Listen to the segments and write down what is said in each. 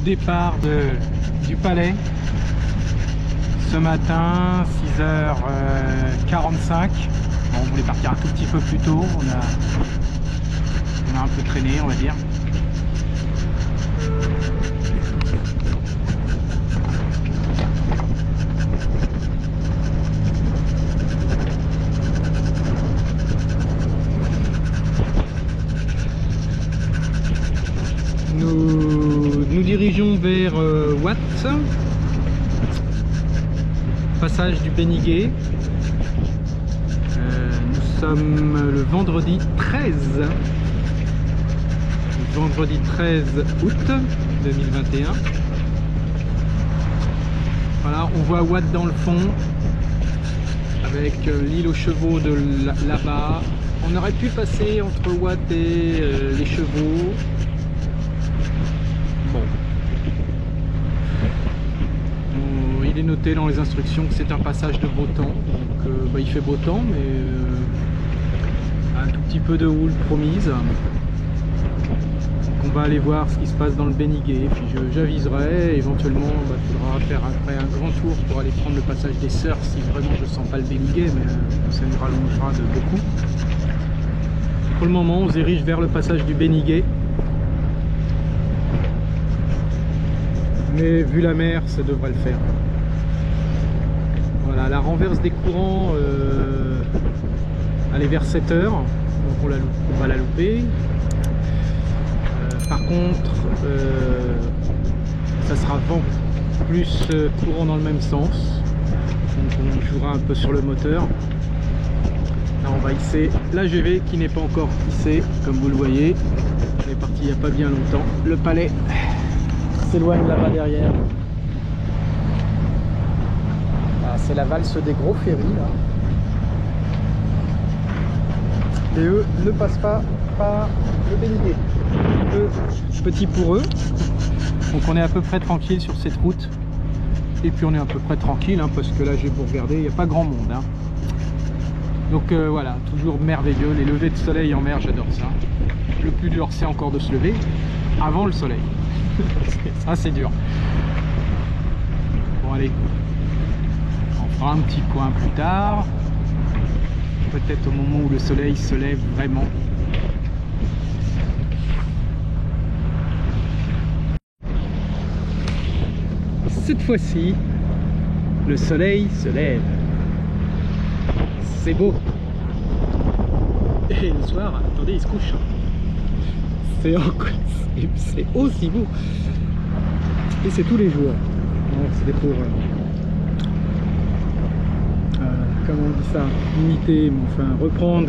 départ du Palais ce matin, 6h45. Bon, on voulait partir un tout petit peu plus tôt, on a un peu traîné, on va dire. Nous dirigeons vers Watt, passage du Béniguet. Nous sommes le vendredi 13 août 2021. Voilà, on voit Watt dans le fond avec l'île aux chevaux de là-bas. On aurait pu passer entre Watt et les chevaux. Bon. Il est noté dans les instructions que c'est un passage de beau temps. Donc il fait beau temps, mais un tout petit peu de houle promise. Donc on va aller voir ce qui se passe dans le Béniguet, puis j'aviserai. Éventuellement, il faudra faire après un grand tour pour aller prendre le passage des Sœurs si vraiment je sens pas le Béniguet, mais ça nous rallongera de beaucoup. Pour le moment, on se dirige vers le passage du Béniguet. Mais vu la mer, ça devrait le faire. Voilà, la renverse des courants, elle est vers 7 h, donc on va la louper. Par contre, ça sera vent plus courant dans le même sens. Donc on jouera un peu sur le moteur. Là on va hisser la GV qui n'est pas encore hissée, comme vous le voyez. On est parti il n'y a pas bien longtemps. Le Palais s'éloigne là-bas derrière. C'est la valse des gros ferries là. Et eux ne passent pas par le Béniguet. Petit pour eux. Donc on est à peu près tranquille sur cette route. Et puis on est à peu près tranquille hein, parce que là j'ai beau regarder, il n'y a pas grand monde. Hein. Donc voilà, toujours merveilleux. Les levées de soleil en mer, j'adore ça. Le plus dur c'est encore de se lever avant le soleil. Ça c'est dur. Bon allez, on fera un petit point plus tard, peut-être au moment où le soleil se lève vraiment. Cette fois-ci, le soleil se lève. C'est beau. Et le soir, attendez, il se couche. C'est aussi beau. Et c'est tous les jours. C'était pour comment on dit ça, imiter, enfin reprendre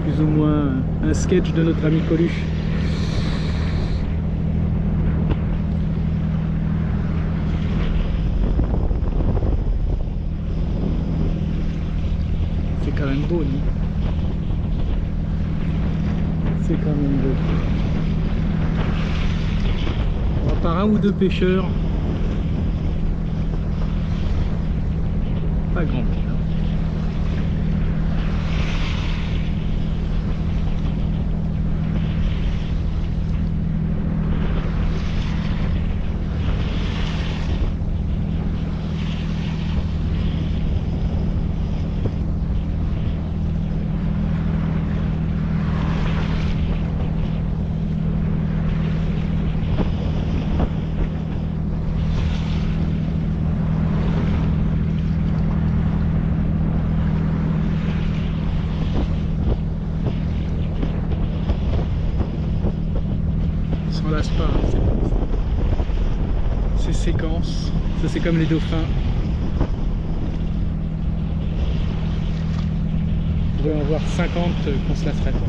plus ou moins un sketch de notre ami Coluche. C'est quand même beau, non? C'est quand même beau. On va par un ou deux pêcheurs. Pas grand monde. Pas, ces séquences, ça c'est comme les dauphins. On pourrait en voir 50 qu'on se lasserait pas.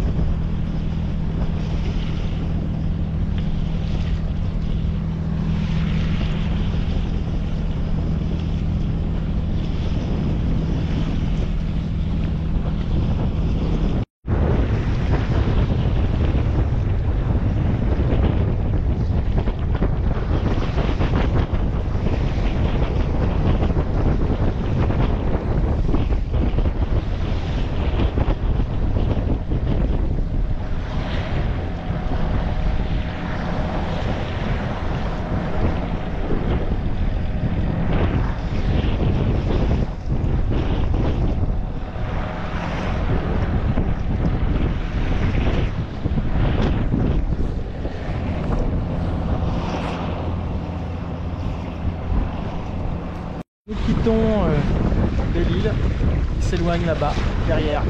s'éloigne là-bas, derrière.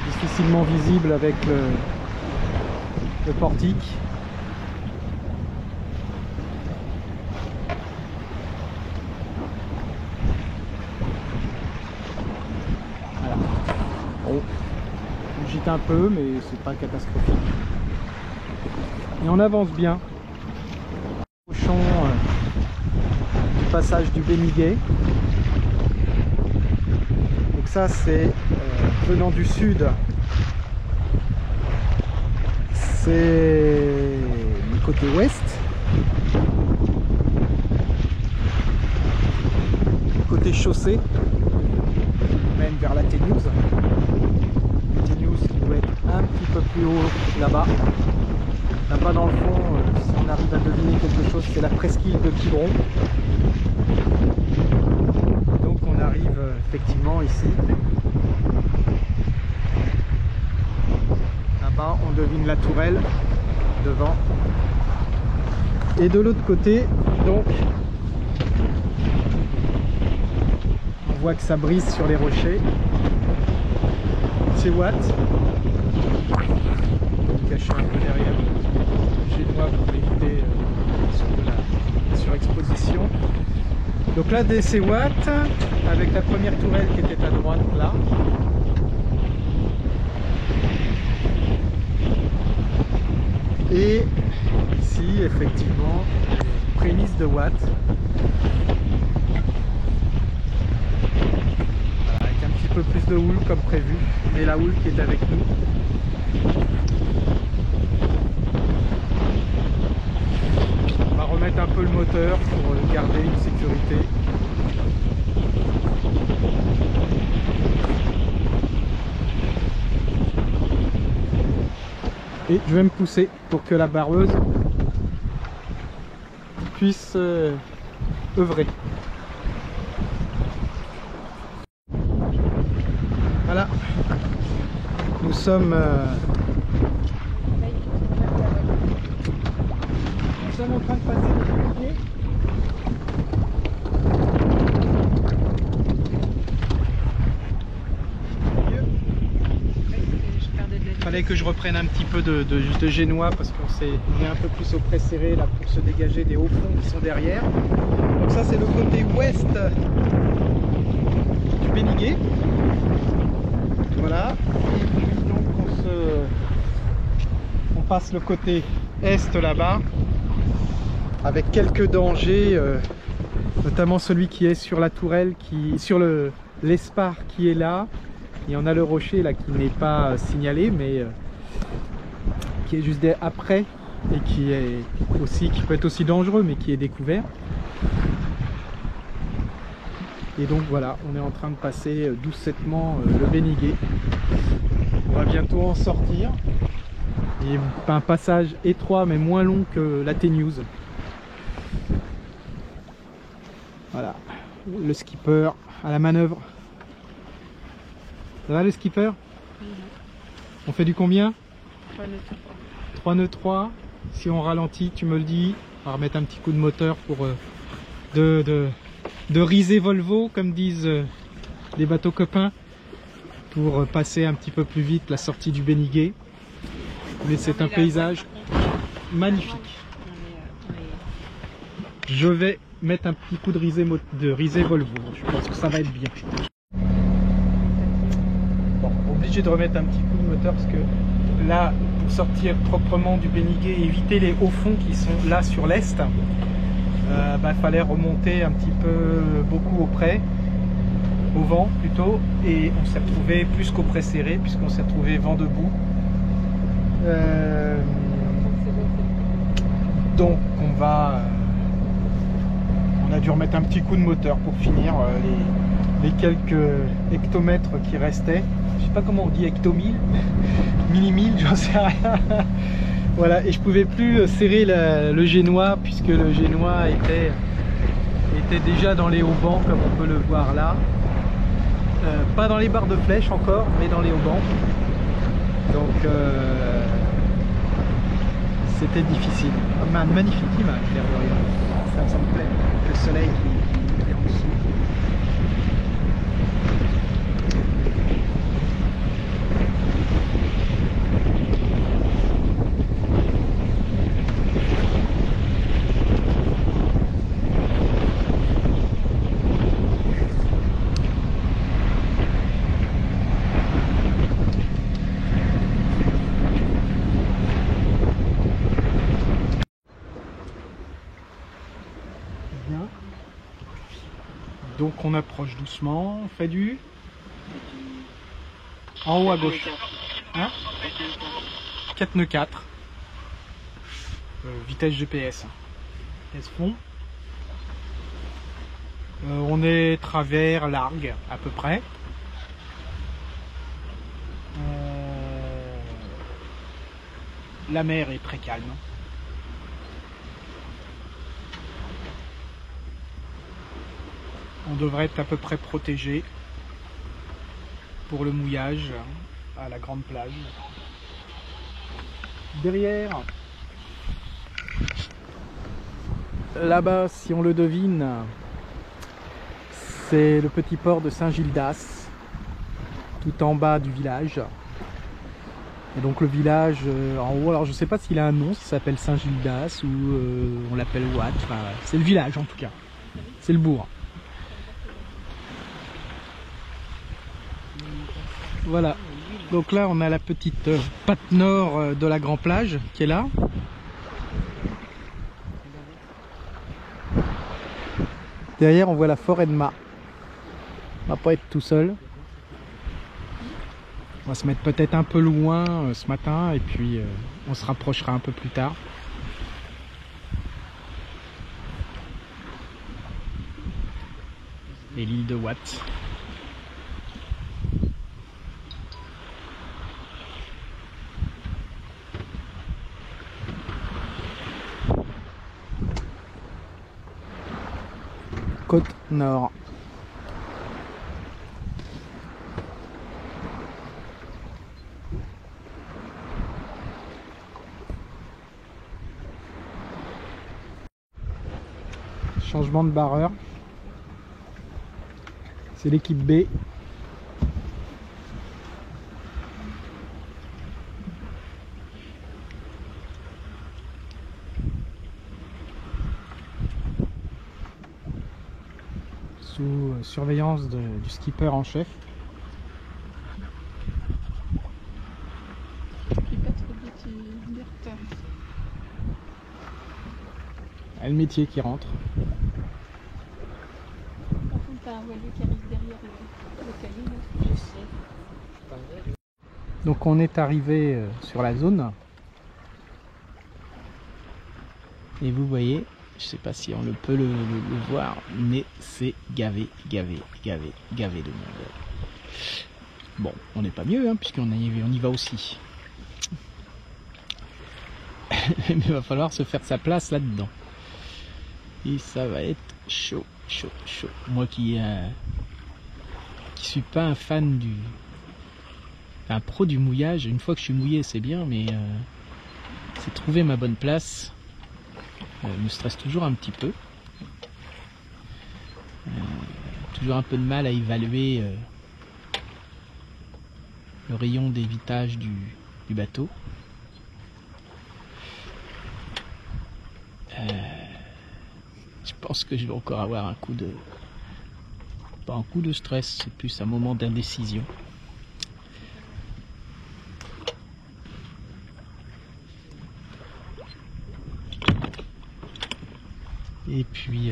Difficilement visible avec le portique. Voilà. Bon, on gîte un peu, mais c'est pas catastrophique. Et on avance bien. Au champ du passage du Béniguet. Donc ça c'est venant du sud. C'est du côté ouest. Côté chaussée, on mène vers la Téniouse. La Téniouse qui doit être un petit peu plus haut là-bas. Là-bas dans le fond, si on arrive à deviner quelque chose, c'est la presqu'île de Quiberon. Donc on arrive effectivement ici. Là-bas on devine la tourelle devant. Et de l'autre côté, donc, on voit que ça brise sur les rochers. C'est Watt. On va cacher un peu derrière le génois pour éviter la surexposition. Donc là, c'est Watt avec la première tourelle qui était à droite là. Et ici, effectivement, les prémices de Watt. Voilà, avec un petit peu plus de houle comme prévu, mais la houle qui est avec nous. On va remettre un peu le moteur pour garder une sécurité. Et je vais me pousser pour que la barreuse puisse œuvrer. Voilà, nous sommes en train de passer le Béniguet. Il fallait que je reprenne un petit peu de génois parce qu'on est un peu plus au près serré là pour se dégager des hauts fonds qui sont derrière. Donc ça c'est le côté ouest du Béniguet. Voilà. Et puis donc on passe le côté est là-bas avec quelques dangers, notamment celui qui est sur la tourelle, sur l'espar qui est là. Il y en a le rocher là qui n'est pas signalé, mais qui est juste après et qui peut être aussi dangereux, mais qui est découvert. Et donc voilà, on est en train de passer doucettement le Béniguet. On va bientôt en sortir. Il y a un passage étroit mais moins long que la Téniouse. Voilà, le skipper à la manœuvre. Ça va le skipper? On fait du combien? 3 nœuds 3. 3 nœuds 3. Si on ralentit, tu me le dis. On va remettre un petit coup de moteur pour de riser Volvo, comme disent les bateaux copains, pour passer un petit peu plus vite la sortie du Béniguet. Mais c'est un paysage magnifique. Je vais mettre un petit coup de risée Volvo. Je pense que ça va être bien. Bon, obligé de remettre un petit coup de moteur parce que là, pour sortir proprement du Béniguet et éviter les hauts fonds qui sont là sur l'est, fallait remonter un petit peu beaucoup auprès, au vent plutôt, et on s'est retrouvé plus qu'auprès serré puisqu'on s'est retrouvé vent debout. Donc on a dû remettre un petit coup de moteur pour finir les quelques hectomètres qui restaient. Je sais pas comment on dit, hectomille, millimille, j'en sais rien. Voilà, et je pouvais plus serrer le génois puisque le génois était déjà dans les haubans comme on peut le voir là. Pas dans les barres de flèche encore, mais dans les haubans. Donc c'était difficile. Magnifique image, l'air de rien. Ça me plaît. Le soleil qui est en dessous. Donc on approche doucement, on fait du... En haut à gauche. Hein 4 nœuds 4. Vitesse GPS. Vitesse fond. On est travers largue à peu près. La mer est très calme. On devrait être à peu près protégé pour le mouillage à la grande plage. Derrière, là-bas, si on le devine, c'est le petit port de Saint-Gildas, tout en bas du village. Et donc le village en haut, alors je sais pas s'il a un nom, s'il s'appelle Saint-Gildas ou on l'appelle Watt, enfin, c'est le village en tout cas, c'est le bourg. Voilà, donc là on a la petite patte nord de la Grand Plage qui est là. Derrière on voit la forêt de mât. On va pas être tout seul. On va se mettre peut-être un peu loin ce matin et puis on se rapprochera un peu plus tard. Et l'île de Watt. Côte nord. Changement de barreur. C'est l'équipe B. Sous surveillance du skipper en chef. Et le métier qui rentre. Par contre, t'as un voilier qui arrive derrière le caillou, je sais. Donc on est arrivé sur la zone. Et vous voyez, je sais pas si on peut le voir, mais c'est gavé de monde. Bon, on n'est pas mieux, hein, puisqu'on y va aussi. Mais il va falloir se faire sa place là-dedans. Et ça va être chaud. Moi qui suis pas un fan un pro du mouillage, une fois que je suis mouillé c'est bien, mais c'est trouver ma bonne place. Me stresse toujours un petit peu. Toujours un peu de mal à évaluer le rayon d'évitage du bateau. Je pense que je vais encore avoir un coup de... Pas un coup de stress, c'est plus un moment d'indécision. Et puis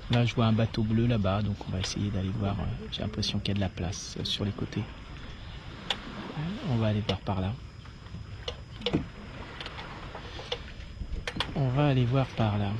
là je vois un bateau bleu là-bas, donc on va essayer d'aller voir. J'ai l'impression qu'il y a de la place sur les côtés. On va aller voir par là. On va aller voir par là.